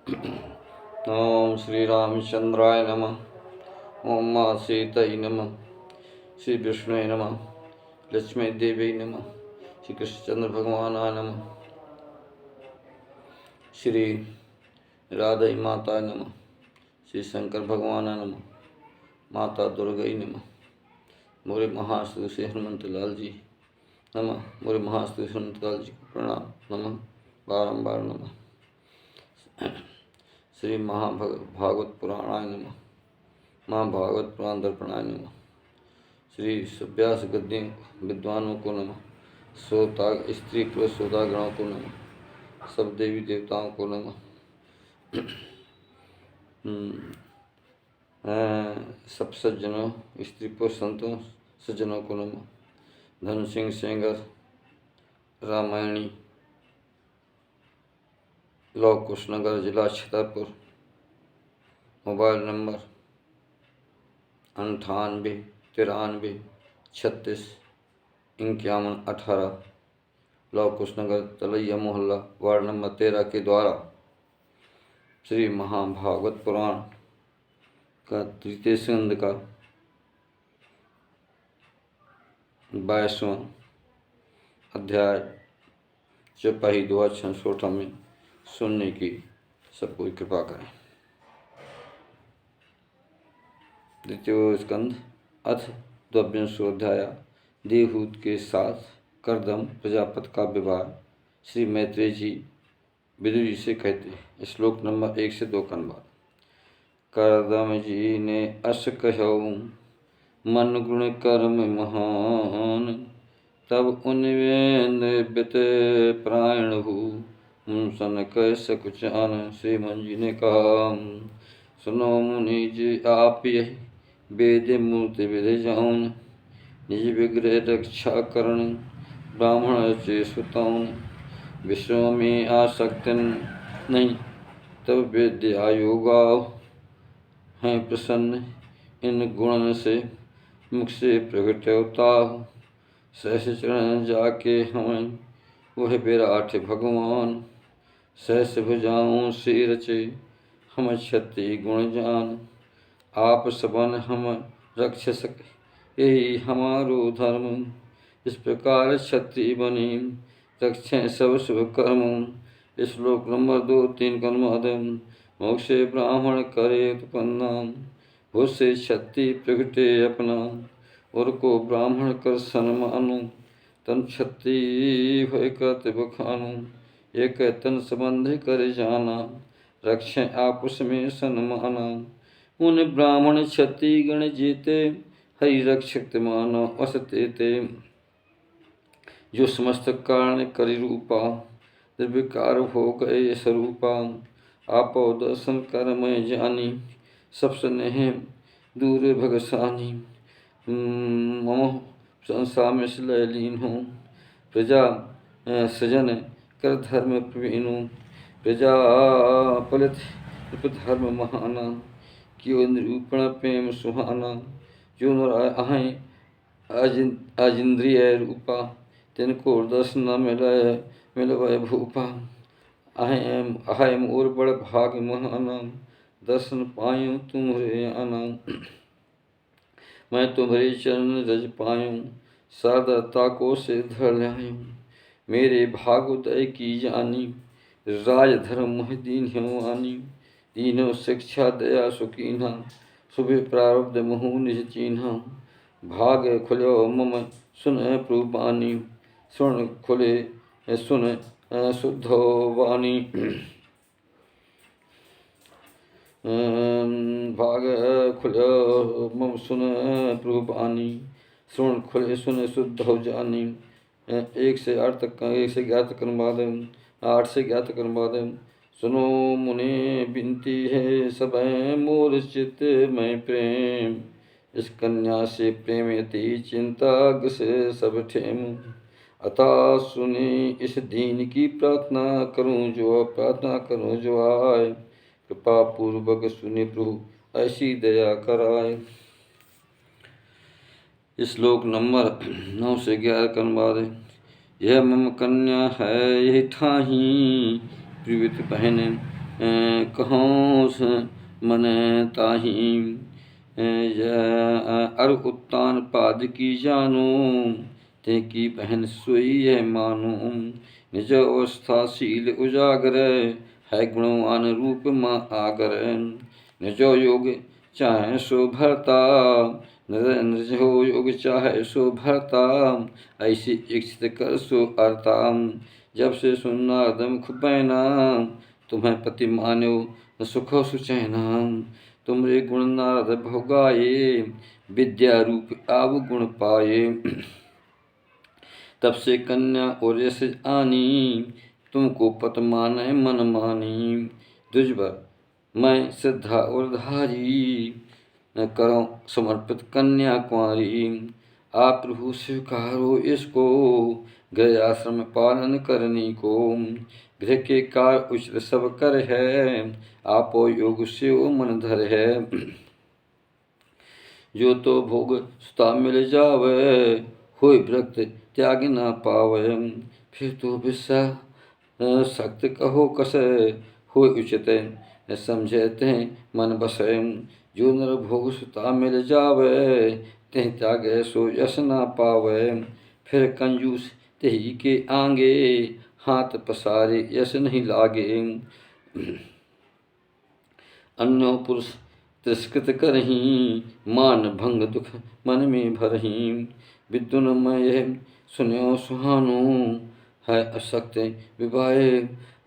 ओम श्री रामचंद्राय नमः। ओम माँ सीतई नमः। श्री विष्णु नमः। लक्ष्मी देवी नमः। श्री कृष्णचंद्र भगवानाय नमः। श्री राधई माता नमः। श्री शंकर भगवानाय नमः। माता दुर्गई नमः। मोरे महास्तु श्री हनुमंत लाल जी नमः। मोरे महास्तु श्री हनुमंत लाल जी को प्रणाम नमः। बारंबार नमः। श्री महाभागवत पुराणाय नमः। महाभागवत पुराण दर्पणाय नमः। श्री व्यास गद्य विद्वानों को नमः। श्रोता स्त्री पुरुष श्रोतागणों को नमः। सब देवी देवताओं को नमः। सब सज्जनों स्त्री पुरुष संतों सज्जनों को नमः। धन सिंह सेंगर रामायणी लौ कुशनगर जिला छतरपुर। Mobile number 98 93 36 51 18। लौ कुशनगर तलैया मोहल्ला वार्ड नंबर 13 के द्वारा श्री महाभागवत पुराण का तृतीय स्कंद का 22वां अध्याय चौपाई दुआ 66 में सुनने की सब कोई कृपा करें। द्वितीय स्कंद अथ द्विंशोऽध्याय। देवहूत के साथ करदम प्रजापति का विवाह। श्री मैत्रेय जी विदुर जी से कहते। श्लोक नंबर 1 से 2 कन्वा। करदम जी ने अस कहो मन गुण कर्म महान। तब उन्वेन्द्र बित प्राण हु सन कह सकुचान। श्री मन जी ने कहा सुनो मुनि जी आप यही वेद मूर्ति विधि जाऊन। निज विग्रह रक्षा करण ब्राह्मण से सुताऊन। विश्व में आसक्त नहीं तब वेद्य आयोगा हैं प्रसन्न। इन गुणन से मुख से प्रकट होता। सहस चरण जाके हमें वह विराट भगवान। सहस भुजाओं से रचे हम क्षति गुण जान। आप सबन हम रक्ष सके यही हमारो धर्म। इस प्रकार क्षत्रिय बनी रक्षें सब शुभ कर्म। श्लोक नंबर 2-3 कर्मादम। मोक्ष ब्राह्मण करे उत्पन्ना। भूसे क्षत्रिय प्रगटे अपना। और को ब्राह्मण कर सन्मानु। तन क्षत्रिय भय करते बखानु। एक तन संबंध कर जाना। रक्षें आपस में सन्माना। उन ब्राह्मण क्षत्रिय गण जीते हरि रक्षक मानो असते ते। जो समस्त कारण करि रूपा निर्विकार हो गए स्वरूपा। आपो दर्शन कर मैं जानी सब स्नेह दूर भगसानी। मम संसार में सिलय लीन हूँ। प्रजा सजन कर धर्म प्रवीणु। प्रजा पलित धर्म महाना। क्यों निरूपण प्रेम सुहाना। जो नर आहें अजिंद्रिय रूपा। तिनको दर्शन न मिलवै भूपा। आहें मोर बड़ भाग महाना। दर्शन पायूं तुम्हरे आना। मैं तुम्हारे चरण रज पायूं। सादरता को से धर लायूं। मेरे भाग उदय की जानी। राज धर्म मोह दीन ह्यो आनी। तीनों शिक्षा दया सुकीन्हा। शुभ प्रारब्ध मुहु निज चीन्हा। भाग खुल्यो मम सुन प्रभुबानी। सुन खुले सुन शुद्धो वाणी। भाग खुल्यो मम सुन प्रभुबानी। सुन खुले सुन शुद्ध हो जानी। 1 से 8 तक 1 से 11 तक अनुवाद 8 से 11 तक अनुवाद। सुनो मुने बिनती है सब मोर चित में प्रेम। इस कन्या से प्रेम यति चिंता से सब ठेम। अतः सुने इस दीन की प्रार्थना करूं जो आए। कृपा पूर्वक सुने प्रभु ऐसी दया कराए। श्लोक नंबर 9 से 11 का अनुवाद। यह मम कन्या है यही ठाही प्रीवित बहन। कहूँ मन ताही अर उत्तान पाद की जानू ते की बहन सोई है मानू निज अवस्थाशील उजागर है गुणवान रूप माँ आगर निजो योग चाहे सो भरता निजो योग चाहे सो भरता ऐसी इच्छित कर सो अर्ता जब से सुनना दम खुबैना तुम्हें पति मान्यो सुखो सुचैना तुमरे गुण नारद भोगाए विद्या रूप आव गुण पाए तब से कन्या और यश आनी तुमको पत माने मन मानी दुजबर मैं श्रद्धा और धारी न करो समर्पित कन्या कुंवारी आप प्रभु स्वीकारो इसको गृह आश्रम पालन करने को गृह के कार्य उचित सब कर है आपो योग से वो मन धर है जो तो भोग सुता मिल जावे होय विरक्त त्याग न पावे फिर तो विश्वा सक्त कहो कस होय उचित समझते मन बसे जो नर भोग सुता मिल जावे तेह त्यागे सो यश न पावे फिर कंजूस तेही के आगे हाथ पसारे यश नहीं लागे अन्यो पुरुष तिरस्कृत करही मान भंग दुख मन में भरही विद्युन मैं सुनो सुहानो है अशक्त विवाह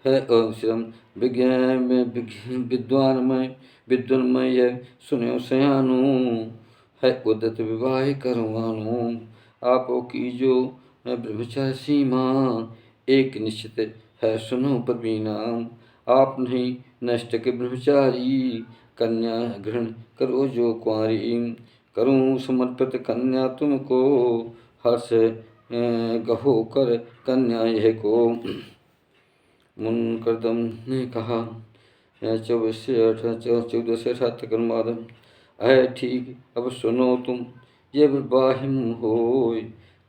है श्रम विद्वान में यह सुनो सयानो है उदत विवाह करवानो आपो की जो ब्रह्मचार्य सीमा एक निश्चित है सुनो प्रवीणा आप नहीं नष्ट के ब्रह्मचारी कन्या ग्रहण करो जो कुंवारी करूँ समर्पित कन्या तुमको हर्ष गहो कर कन्या यह को मुनकरदम ने कहा 14 से 18 अनुवाद है ठीक अब सुनो तुम ये विवाहिम होय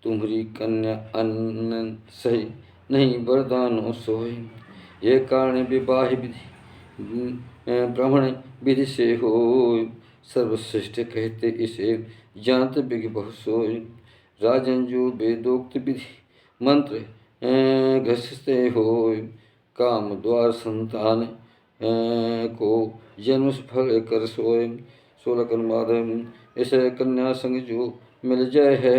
तुम्हारी कन्या अन्न सही नहीं वरदानो सोय ये कारण विवाह विधि ब्राह्मण विधि से हो सर्वश्रेष्ठ कहते इसे जानत बिग बहु सोय राजन जो वेदोक्त विधि मंत्र घसते हो काम द्वार संतान को जन्म फल कर सोय 16 अनुवाद ऐसे कन्या संग जो मिल जाए है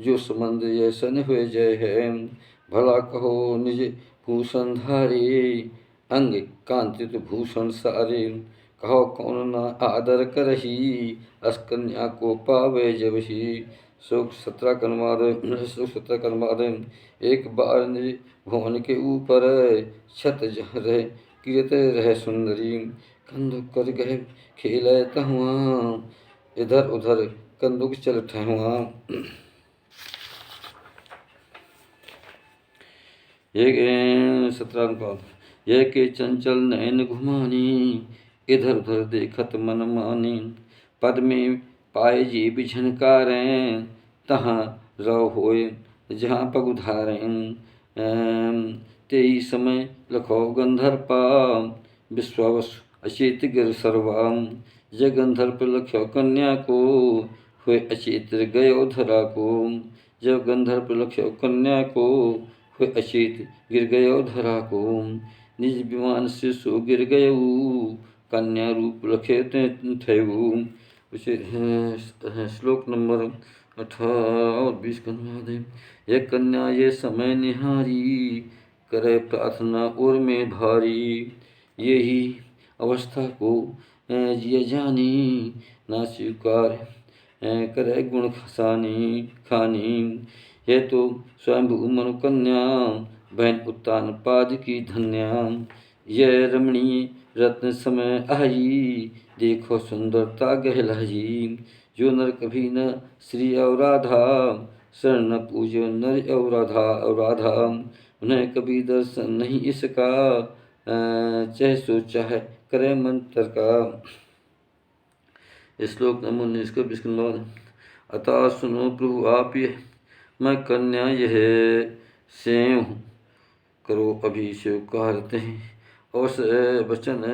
जो संबंध ये सन हुए जय है भला कहो निज भूषण धारे अंग कांतित भूषण सारे कहो कौन ना आदर करही अस कन्या को पावे जब ही 17 कन्वाद एक बार निज भुवन के ऊपर छत जह रहे कीरत रह सुंदरी कंदुक कर गए खेल तहुआ इधर उधर कंदुक चल ठहुआ ये 17 का ये के चंचल नयन घुमानी इधर उधर देखत मन मानी पद में पाए जी बिझनकारें तहाँ रहो होए जहाँ पग उधारें तेई समय लखो गंधर्पा विश्वावस अचेत गिर सर्वाम जय गंधर्प लख्यो कन्या को हुए अचेत गयो धरा को जब गंधर्प लख्यो कन्या को हुए अचेत गिर गयो धरा को निज विमान से सो गिर गयऊ कन्या रूप लखे थेऊ उसे श्लोक नंबर 18 और 20 का अनुवाद है। यह कन्या ये समय निहारी करे प्रार्थना और में भारी यही अवस्था को जिय जानी ना स्वीकार करे गुण खानी यह तो स्वयं मनु कन्या बहन उत्तान पाद की धन्या यह रमणीय रत्न समय आई देखो सुंदरता गहलाई जो नर कभी न श्री और राधा शरण पूजो नर और राधा उन्हें कभी दर्शन नहीं इसका चाहे सोचा है करे मंत्र का। श्लोक नंबर 19 का 20 अतः सुनो प्रभु आप ये मैं कन्या यह सेव करो अभी स्वीकारते हैं अवश्य वचन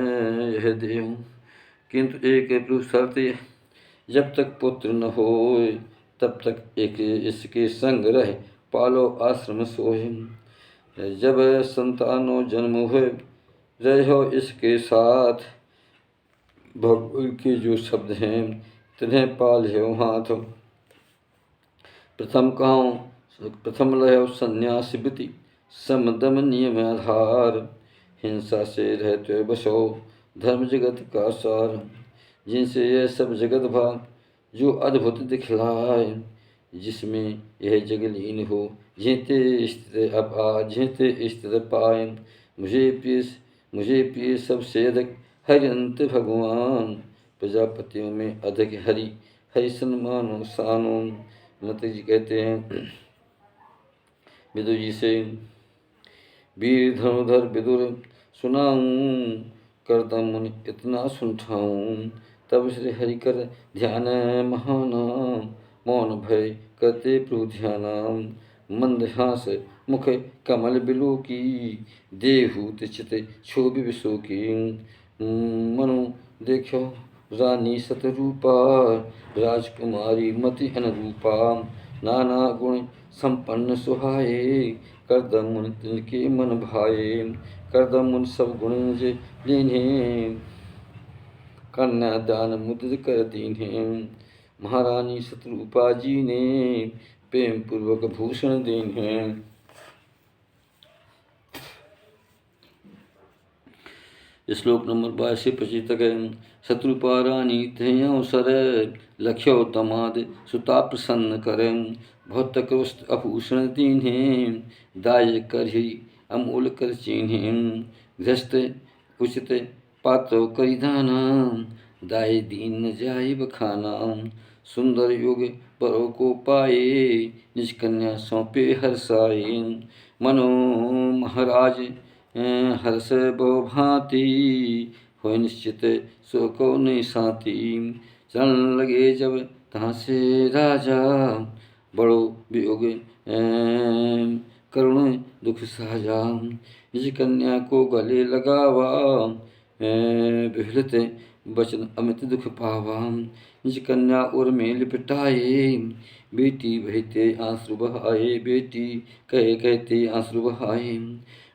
यह देहूँ, किंतु एक प्रभु शर्त, जब तक पुत्र न होए तब तक एक इसके संग रह पालो आश्रम सोए। जब संतानो जन्म हुए रहो इसके साथ, भगवान के जो शब्द हैं तिन्हें पाल हो हाथ। प्रथम लयो संन्यास विधि, समदम नियम आधार। हिंसा से रहते बसो धर्म जगत का सार। जिनसे यह सब जगत भाग जो अद्भुत दिखलाए, जिसमें यह जग लीन हो जेते स्थिर जेते स्थिर पाए। मुझे प्रिय सबसे अधिक हरि अंत भगवान। प्रजापतियों में अधिक हरि, हरि सन्मानो सानो। माता जी कहते हैं विदुर जी से, वीर धनुधर विदुर सुनाऊं, करदम मुनि इतना सुनठाऊं। तब श्री हरि कर ध्यान महाना, मौन भय करते प्रभु ध्याना। मंद हास मुख कमल बिलो की, देहूत चित क्षोभ विशो की। मनु देखो रानी सतरूपा, राजकुमारी मति अनुरूपा। नाना गुण संपन्न सुहाए, करदम मुनि तिनके मन भाए। करदम मुनि सब गुण जे लीन्हे, कन्यादान मुद्रित कर दीन्हे। महारानी शत्रुपा जी ने प्रेम पूर्वक भूषण दीन्हे। श्लोक नंबर 22 से 25 तक है। शत्रुपा रानी थे अवसर, लख्यो दमाद सुता प्रसन्न करें। बहुत तक आभूषण दीन्हे, दाय कर ही अमूल कर चीन्हे। गृहस्थ उचित पात्र करी दाना, दाय दीन न जाय बखाना। सुंदर योग परों को पाए, निज कन्या सौंपे हर्षाए। मनो महाराज हर्ष बहु भांति, हो निश्चित सो को नहीं साथी। चलन लगे जब तहाँ से राजा, बड़ो वियोग करुण दुख साजा। निज कन्या को गले लगावा, विहलत बचन अमित दुख पावा। निज कन्या उर में लिपटाए, बेटी बहते आंसू बहाए। बेटी कहे कहते आंसू बहाए,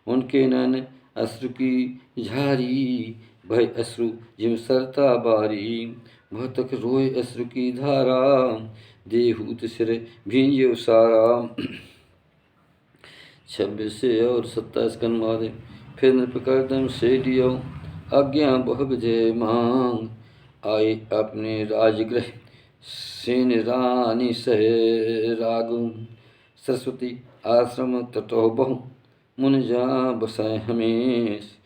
उनके नैन अश्रु की झारी। भय अश्रु जिम सरता बारी, बहुत तक रोए अश्रु की धारा। देहूत सिर भींजे सारा। 26 से और 27 का अनुवाद है। फिर नृपकर्दम से लियो आज्ञा बहु विजय मांग, आए अपने राजगृह सेन रानी सह राग। सरस्वती आश्रम तटो बहु मुन जा बसाए हमेश।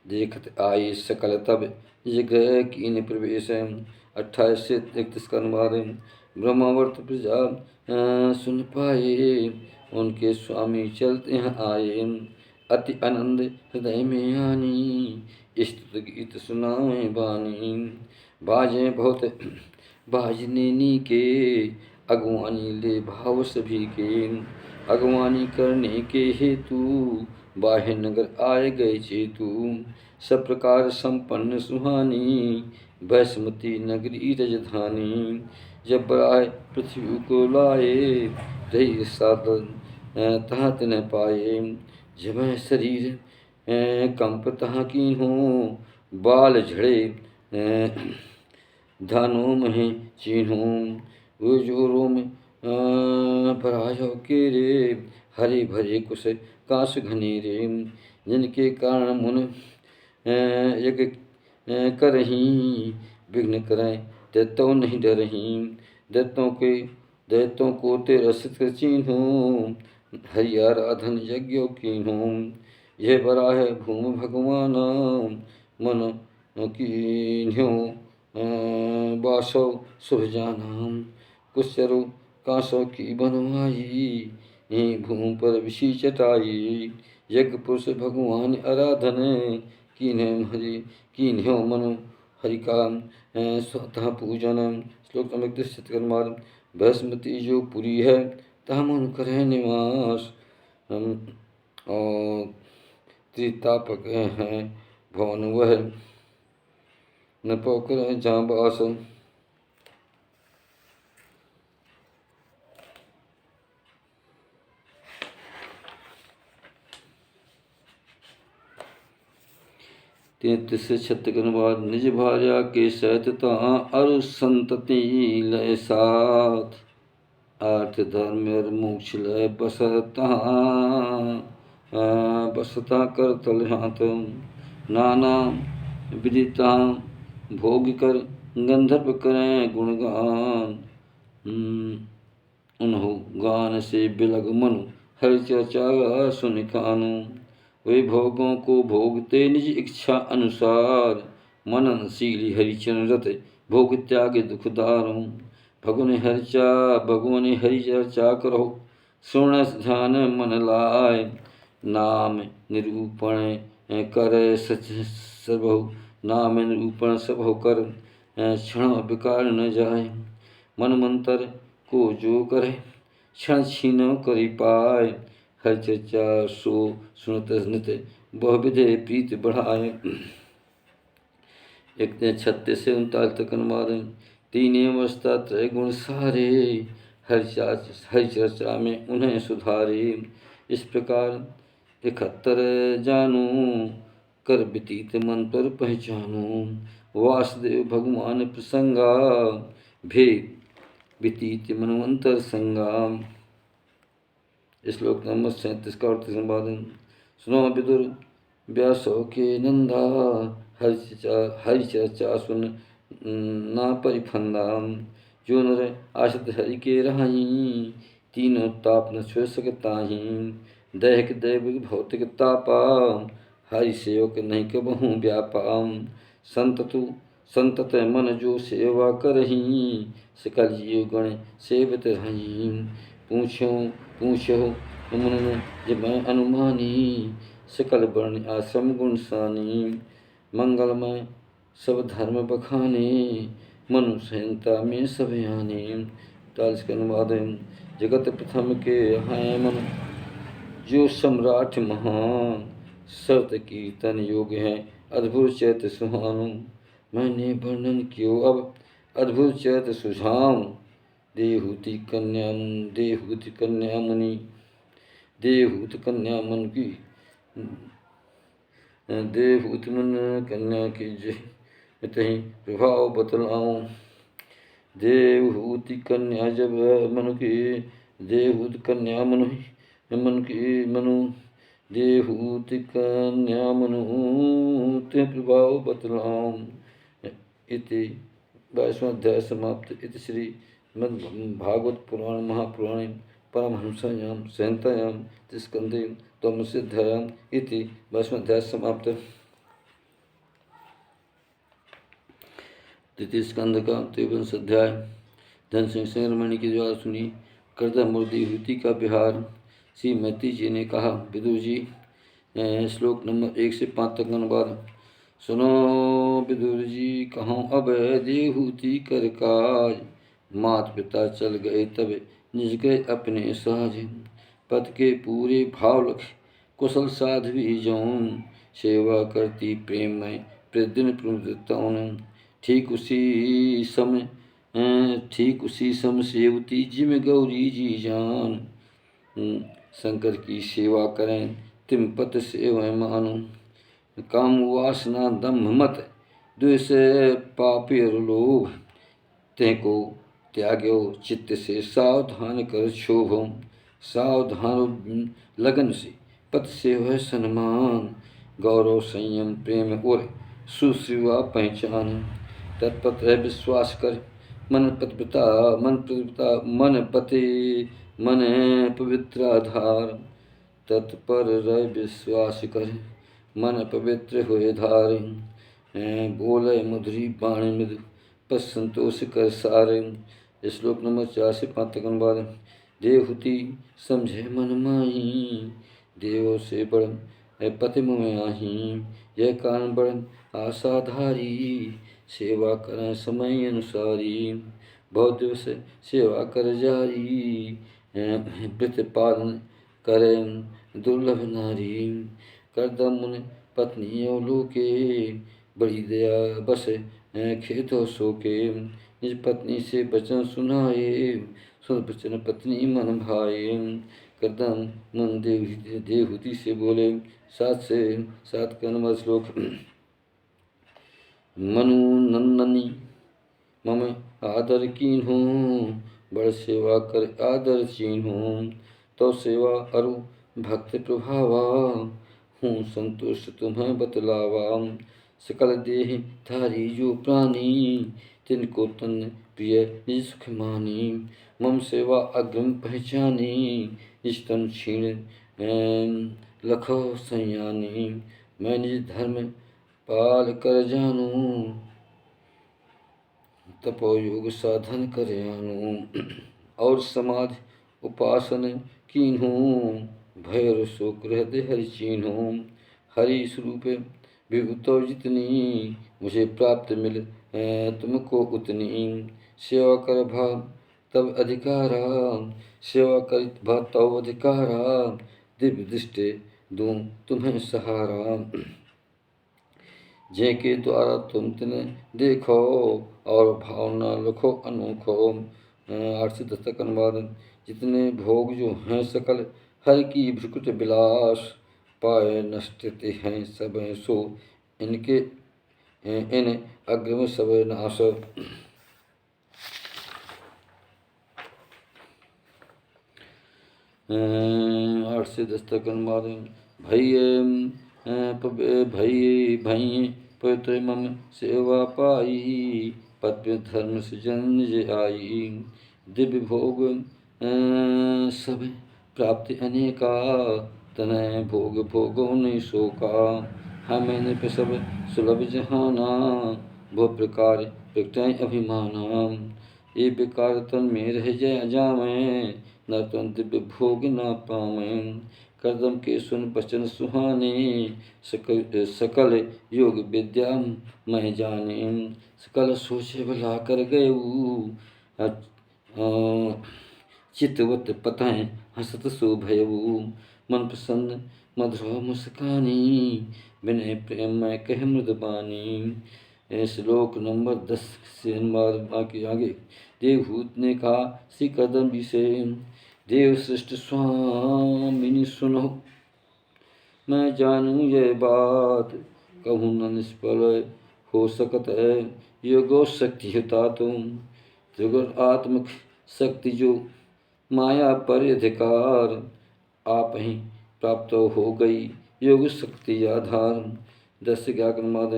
देखत आए सकल तब जगह कीन प्रवेश। 28 से 31 का अनुवाद है। ब्रह्मावर्त प्रजा सुन पाए, उनके स्वामी चलते हैं आए। अति आनंद हृदय में आनी, स्तुत गीत सुनाए बानी। बाजे बहुत बाजने नी के, अगवानी ले भाव सभी के। अगवानी करने के हेतु, बाह्य नगर आए गए चेतु। सब प्रकार संपन्न सुहानी, वैष्मती नगरी रजधानी। जब बराए पृथ्वी को लाए, रही साधन तहाँ तिन्ह पाए। जब शरीर कंप तहाँ की हो, बाल झड़े धानों में चिन्हों। वो जोरों में परायो के रे, हरे भरे कुश काश घनेरे। जिनके कारण मुन यज्ञ करहीं, विघ्न करें दैत्यों नहीं डरहीं। दैत्यों को तेरा सिद्ध चिन्हों, हरि आराधन यज्ञों कीन्हों। यह बरा है भूमि भगवाना, मन कीन्हों बासो शुभ जाना। कुछ चरो कांसों की बनवाई, भूमि पर विषि चटाई। यज्ञ पुरुष भगवान आराधन, कीन्हों मनु हरि का स्वतः पूजन। श्लोक नंबर 31। बृहस्पति जो पुरी है, तहाँ मन करे निवास। और त्रितापक हैं भवन वह, न पोकर जहाँ बास। तैतीस छत्तीस बाद निज भार्या के सहित तहाँ अरु संतति लय साथ, अर्थ धर्म और मोक्ष लय बसता बसता कर तल हाथ, नाना विदिता भोग कर गंधर्व करें गुणगान, उन्हों गान से बिलग मनु हर चर्चा सुन कानु, वे भोगों को भोगते निज इच्छा अनुसार, मननशीली हरिचरण रत भोग त्याग दुखदारों, भगुन हरि चर्चा करो सुन ध्यान मन लाय, नाम निरूपण कर सच सबहु, नाम निरूपण सबहु कर क्षण विकार न जाय, मन मंतर को जो करे क्षण छीन करि पाय, हर चर्चा सो सुनत नित बहुविधे प्रीत बढ़ाए। 36 से 39 तक अनुवाद। तीन अवस्था त्रय गुण सारे, हर चर्चा में उन्हें सुधारे, इस प्रकार 71 जानू कर व्यतीत मन पर पहचानू, वासुदेव भगवान प्रसंगा भेद व्यतीत मनवंतर संगा। श्लोक नंबर 37 का अर्थ संवादन। सुनो विदुर व्यासो के नंदा, हरि चर्चा सुन ना परिफंदा, जो नर आश्रित हरि के रहाई, तीनों ताप न छुए सकताही, दैहिक दैविक भौतिक तापा, हरि सेवक नहीं कबहूँ व्यापा, संतत मन जो सेवा करही, सकल जीव गण सेवित रही, पूछो मुन जब मैं अनुमानी, सकल वर्ण आश्रम गुण सानी, मंगलमय सब धर्म बखाने, मनु संहिता में सब आने। 40 का अनुवाद। जगत प्रथम के हैं मन जो सम्राट महान, सर्त कीर्तन योग है अद्भुत चैत सुहानु, मैंने वर्णन कियो अब अद्भुत चैत सुझाऊं, देहूति कन्या मुनि देहूत कन्या मन की देहूत मन कन्या की जय तही प्रभाव बतलाऊं, देवहूति कन्या जब मन की देहूत कन्या मन की मनु, देहूति कन्या मनु ते प्रभाव बतलाऊं। इति 22वां अध्याय समाप्त। इति श्री भागवत पुराण महापुराणे परमहंसायां संहितायां स्कंदे त्वमस्याध्यायां इति 22वां अध्याय समाप्त। तृतीय स्कंद का 23वां अध्याय। धन सिंह सिंहरमणि की द्वारा सुनी कर्दम और देहूति का विहार। श्री मैत्री जी ने कहा, विदुर जी, श्लोक नंबर 1 से 5 तक अनुवाद। सुनो विदुर जी, कहूँ अब देहूति कर काज, मात पिता चल गए तब निज गए अपने साज, पद के पूरे भाव लख कुशल साध्वी जौन, सेवा करती प्रेम में प्रतिदिन प्रमुदितौन, ठीक उसी सम सेवती जिम गौरी जी जान, शंकर की सेवा करें तिम पत सेवा मानो, काम वासना दम्भ मत द्वेष पापी और लोभ, तेको त्याग्यो चित्त से सावधान कर क्षोभ, सावधान लगन से पत सेवा सन्मान, गौरव संयम प्रेम और सुसेवा पहचान, तत्पत्र विश्वास कर मन पवित्र आधार, तत्पर रह विश्वास कर मन पवित्र हुए धार, बोले मधुरी बाणी मृदु पर संतोष कर सारे। श्लोक नंबर 4 से 5 तक अनुवाद। देहूति समझे मन माही, देवों से बड़ पति मुँह आही, यह कारण बड़ आशाधारी, सेवा करें समय अनुसारी, बहुत दिवस सेवा कर जारी, व्रत पालन करें दुर्लभ नारी, करदम मुनि पत्नी अवलोके, बड़ी दया बस खेतो शोके। निज पत्नी से वचन सुनाए, सुन वचन पत्नी मन भाए। करदम मन देवहूति से बोले, 7 का नंबर श्लोक। मनु नंदनी मम आदर कीन्हू, बड़ सेवा कर आदर चीन्हू। तो सेवा अरु भक्त प्रभावा, हूँ संतुष्ट तुम्हें बतलावा। सकल देह धारी जो प्राणी, तिनको तन प्रिय निज सुख मानी। मम सेवा अग्रम पहचानी, निज तन क्षीण लखो संयानी। मैं निज धर्म पाल कर जानू, तपो योग साधन कर आनू। और समाधि उपासन कीन्हू, भैर शोक हृदय हरि चीन्हू। हरि स्वरूप विभुतो जितनी, मुझे प्राप्त मिल तुमको उतनी। सेवा कर भाव तब अधिकारा, सेवा कर भाव तब अधिकारा। दिव्य दृष्टि दूं तुम्हें सहारा, जेके द्वारा तुम तिन्हें देखो, और भावना लखो अनोखो। 8 से 10 तक अनुवाद। जितने भोग जो हैं सकल, हर की भ्रुकुट विलास। पाए नष्टते हैं सब सो, इनके इन अग्रम सब नाश। 8 से 10 तक अनुवाद। भई पवित्र मम सेवा पाई, पद्म धर्म सृजन निज आई। दिव्य भोग सब प्राप्ति अनेका, तनय भोग भोगो नहीं शोका। हमें नृप सब सुलभ जहाना, बहु प्रकार प्रकटय अभिमाना। ये बेकार तन में रह जय जामें, न तन दिव्य भोग न पावें। करदम के सुन वचन सुहाने, सकल योग विद्या मैं जाने। सकल सोचे भला कर गयऊ, चितवत पतय हसत सो भयऊ। मन प्रसन्न मधुर मुस्कानी, विनय प्रेम मैं कह मृद बानी। श्लोक नंबर 10 से अनुवाद बाकी आगे। देवहूत ने कहा श्री करदम जी से, देव श्रेष्ठ स्वामिनी सुनो, मैं जानूं यह बात। कहूँ न निष्फल हो सकत है, योगो शक्ति होता तुम। त्रिगुण आत्मक शक्ति जो माया पर अधिकार, आप ही प्राप्त हो गई योग शक्ति आधार। 10 से 11 अनुवाद।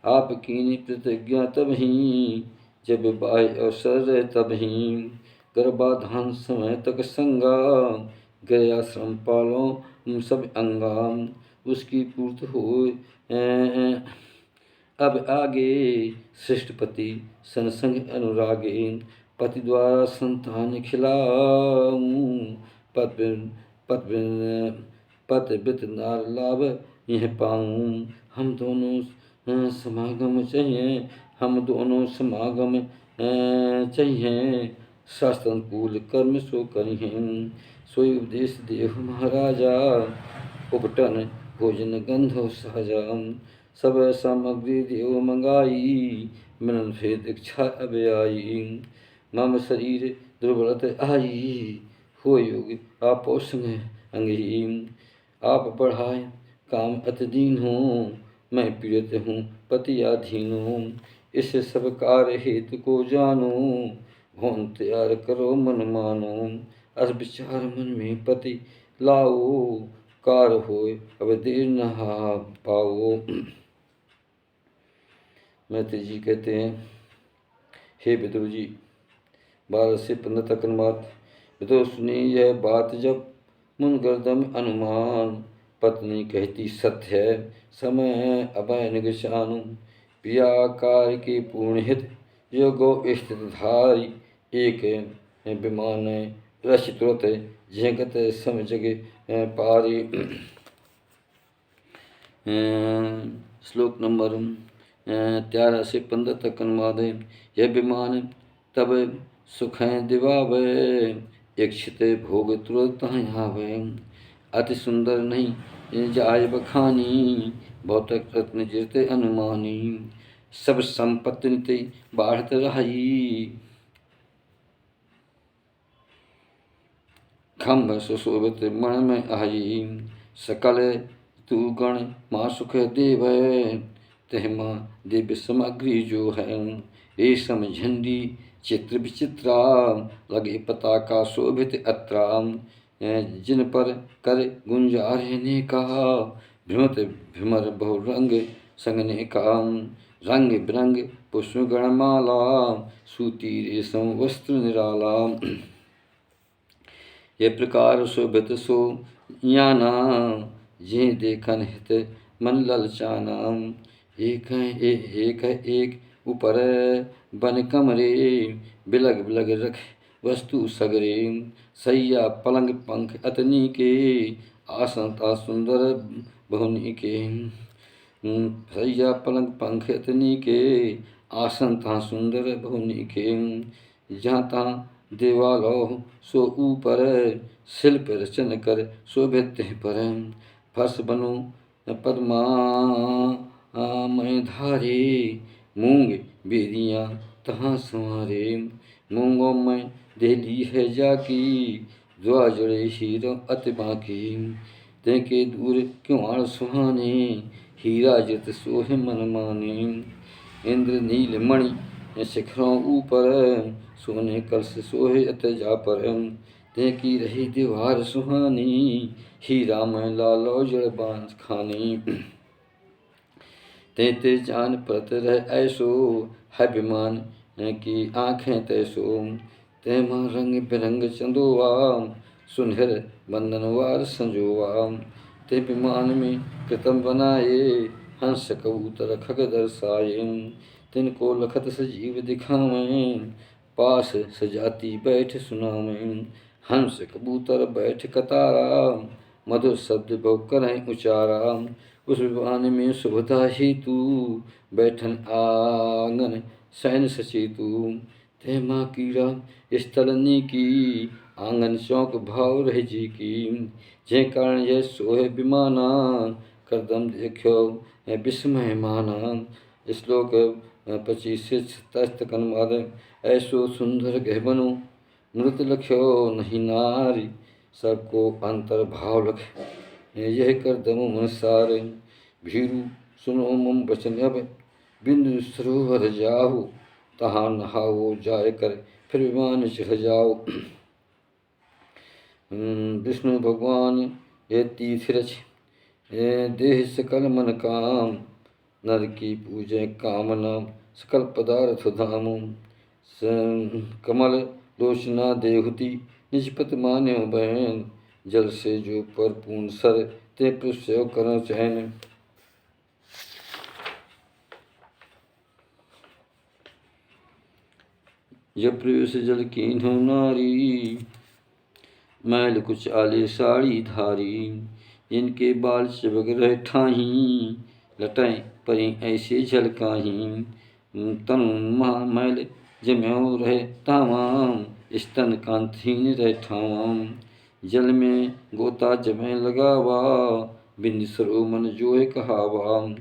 आपकी प्रतिज्ञा तब ही, जब बाह्य अवसर रहे तब ही। गर्भाधान समय तक संगा, गया श्रम पालो सब अंगा। उसकी पूर्त हो अब आगे, श्रेष्ठपति संसंग अनुरागे। पति द्वारा संतान खिलाऊं, पतिव्रत नार लाभ यह पाऊं। हम दोनों समागम चाहिए, हम दोनों समागम चाहिए। शास्त्र अनुकूल कर्म सो करिहें, सोई उपदेश देव महाराजा। उपटन भोजन गंधो सहजा, सब सामग्री देव मंगाई। मिलन भेद इच्छा अब आई, मम शरीर दुर्बलत आई। हो योगी आपो संग अंगी, आप बढ़ाए काम अति दीन हूँ। मैं पीड़ित हूँ पति अधीन हूँ, इस सब कार्य हेतु को जानो। भवन तैयार करो मन मानो, अस विचार मन में पति लाओ। कार होय अब देर न पाओ। मैत्री जी कहते हैं, हे विदुर जी। 12 से 15 तक अनुवाद। विदुर सुनी यह बात जब, मुन गर्दम अनुमान। पत्नी कहती सत्य है, समय अभय निगचानु। पिया कार्य के पूर्ण हित, योगो स्थित धारी। एक विमान रश तुरत, जगत सम जग पारी। श्लोक नंबर 13 से 15 तक अनुवाद है। यह विमान तब सुख दिवावे, इच्छित भोग तुरत आवे। अति सुंदर नहीं जाय बखानी, भौतिक रत्न जिरते अनुमानी। सब संपत्ति निते बाढ़त रही, खम्भ सुशोभित मण में आई। सकल तू गण माँ सुख देव, तह माँ दिव्य सामग्री जो है। रेशम झंडी चित्र विचित्रा, लगे पताका शोभित अत्रा। जिन पर कर गुंजारे ने कहा, भ्रमत भ्रमर बहु रंग संगने का। रंग बिरंग पुष्प गणमाला, सूती रेशम वस्त्र निराला। ये प्रकार शोभित सो याना, जे देखन हित मन ललचाना। एक ऊपर बन कमरे, बिलग बिलग रख वस्तु सगरे। सैया पलंग पंख अतनी के, आसन ता सुंदर बहुनी के। सैया पलंग पंख अतनी के, आसन ता सुंदर बहुनी के। जहाँ तहाँ देवालो सो ऊपर, शिल्प रचन कर शोभित पर। फर्श बनो पद्मा मैं धारे, मूंग बेदियाँ तहाँ संवारे। मूंगों में देली है जाकी, द्वा जड़े हीरो अति बाकी। तेके दूर क्यों आड़ सुहाने, हीरा जित सोहे मन माने। इंद्र नील मणि शिखरों ऊपर, सोने कलश सोहे अत जा पर। तेकी रही दीवार सुहानी, हीरा में लालो जड़ बांध खानी। ते जान परत रह ऐसो, है विमान की आँखें तैसो। ते माँ रंग बिरंग चंदोवा, सुनहर बंधनवार संजोवा। ते विमान में कृतम बनाए, हंस कबूतर खग दर्शाए। तिनको लखत सजीव दिखावें, पास सजाती बैठ सुनावें। हंस कबूतर बैठ कतारा, मधुर शब्द बहु करें उचारा। उस विमान में शुभता हेतु, बैठन आंगन शयन सचेतु। ते माँ कीड़ा स्थलनी की, आंगन चौक भाव रह जी की। जे कारण यह सोहे विमाना, करदम देखो विस्मय माना। श्लोक 25 से 27 तक अनुवाद। ऐसो सुंदर गह बनो, मृत लख्यो नहीं नारी। सबको अंतर भाव लख, यह करदम मन सारे। भीरु सुनो मम वचन अब, बिंदु सरोवर जाओ। तहाँ नहाओ जाय कर, फिर विमान चढ़ जाओ। विष्णु भगवान ये तीर्थ रच, देह सकल मन काम। नर की पूजे कामना, सकल पदार्थ धाम। कमल लोचना देहुति, निजपत मान्यो बहन। जल से जो पर पूर्ण सर, ते पुष्य करो चैन। जब प्रवेश जल कीन्हो नारी, मैल कुछ आले साड़ी धारी। इनके बाल चिपक रहे ठाही, लटाएं परी ऐसे झलकाही। तनु महामैल जम्यो रहे तावाम, स्तन कांतहीन रहे ठावाम। जल में गोता जमे लगावा, बिंद सरो मन जोए कहावा।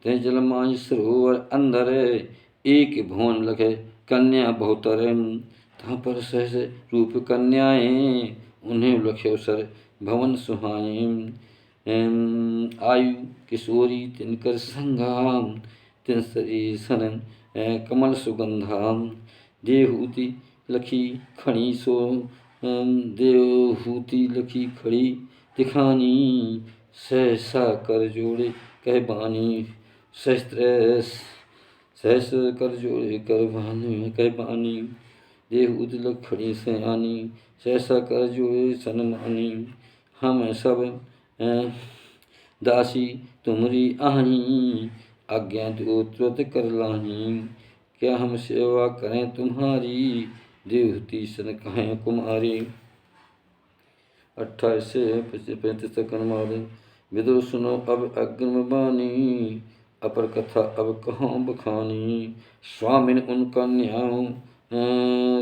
ते जल मांझ सरोवर अंदर, एक भुवन लखे कन्या बहुतर। तहाँ पर सहज रूप कन्याएं, उन्हें लख्यो सर भवन सुहाएं। आयु किशोरी तिनकर संगाम, तिन सरी सन कमल सुगंधाम। देहूति लखी खड़ी सो, देहूति लखी खड़ी दिखानी। सहसा कर जोड़े कह बानी, सहस कर जोड़े कर बानी कह बानी। देहूति लख खड़ी से आनी, सहसा कर जोड़े सन मानी। हम सब दासी तुमरी आही, आज्ञा दो तुरत कर लाही। क्या हम सेवा करें तुम्हारी, देवहूति सन कहें कुमारी। 28 से 35 तक अनुवाद। विदुर सुनो अब अग्रिम बानी, अपर कथा अब कहाँ बखानी। स्वामिन उन कन्याओं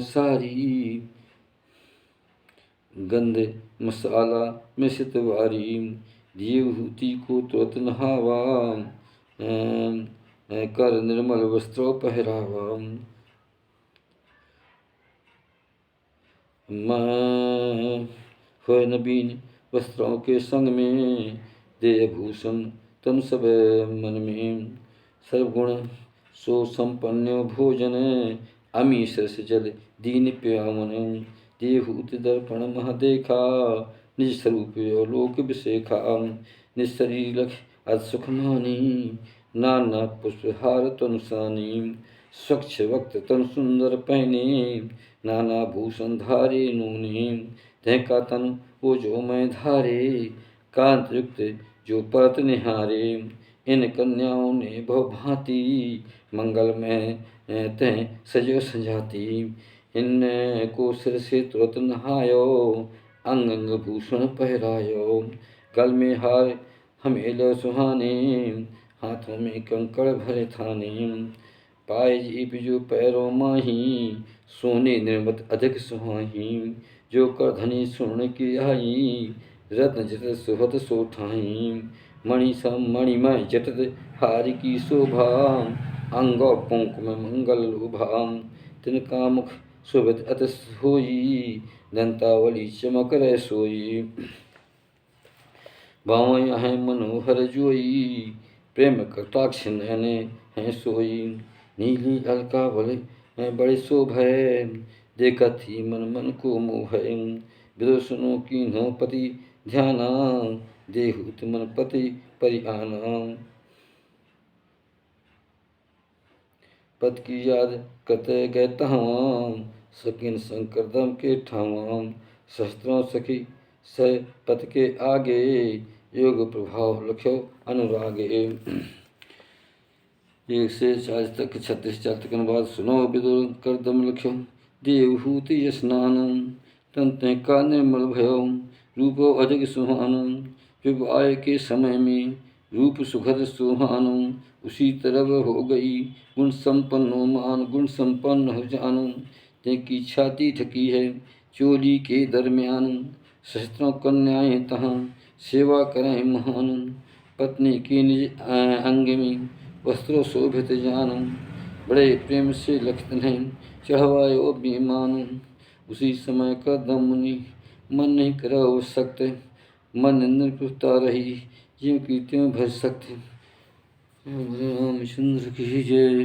सारी, गंध मसाला मिश्रित वारी, देवहूति को तुरत नहावा, कर निर्मल वस्त्रों पहरावा। होय नवीन वस्त्रों के संग में, देय भूषण तन सब मन में। सर्वगुण सो संपन्न भोजन, अमी सरस जल दीन प्यावन। देवहूत दर्पण मह देखा, निज स्वरूप लोक विशेखा। निशरीर अत सुख मानी, नाना पुष्पहार तनुसानी। स्वच्छ वक्त तन सुंदर पहने, नाना भूषण धारे नूने। तह का तन वो जो मैं धारे, कांत युक्त जो परत निहारे। इन कन्याओं ने बहु भांति, मंगल में तह सजो संजाति। इन को सिर से तुरत नहायो, अंग अंग भूषण पहरायो। गल में हार हमें सुहाने, हाथों में कंकड़ भरे थाने। पाए जीप जो पैरों माही, सोने निर्मत अधिक सुहाही। जो कर धनी सुन की आई, रत्न जटित सुहत सोठाई। मणि सम मणिमय जटित हार की शोभा, अंगो पुंक में मंगल लोभा। तिनका मुख शोभित अति होई, दंतावली चमक रह सोई। बाँव है मनोहर जोई, प्रेम कटाक्ष नयने हैं सोई। नीली अलकावल बड़े शोभय, देखत ही मन मन को मोहय। विदुषणों की नो पति ध्याना, देहूत मन पति परिआना। पद की याद करते गए तहाँ, सकिन शंकर दम के ठावा। शस्त्रों सखी सह पथ के आगे, योग प्रभाव लख्यो अनुरागे। 1 से 40 तक 36-40 तक अनुवाद सुनो। विदुर करदम लख्यो, देवहूति स्नान। तंते का निर्मल भयो, रूपो अधिक सुहानो। विवाह के समय में रूप सुखद सुहानो। उसी तरह हो गई गुण संपन्नो मान, गुण संपन्न हो जानो। तेकी छाती ढकी है चोली के दरमियान, शस्त्रों कन्याएं तहाँ सेवा करें महान। पत्नी की निज अंग में वस्त्रों शोभित जानो, बड़े प्रेम से लखत ने चढ़वायो विमान। उसी समय करदम मुनि मन नहीं करो सकते, मन निर्भरता रही ज्यों की त्यों भज सकते। रामचंद्र की जय।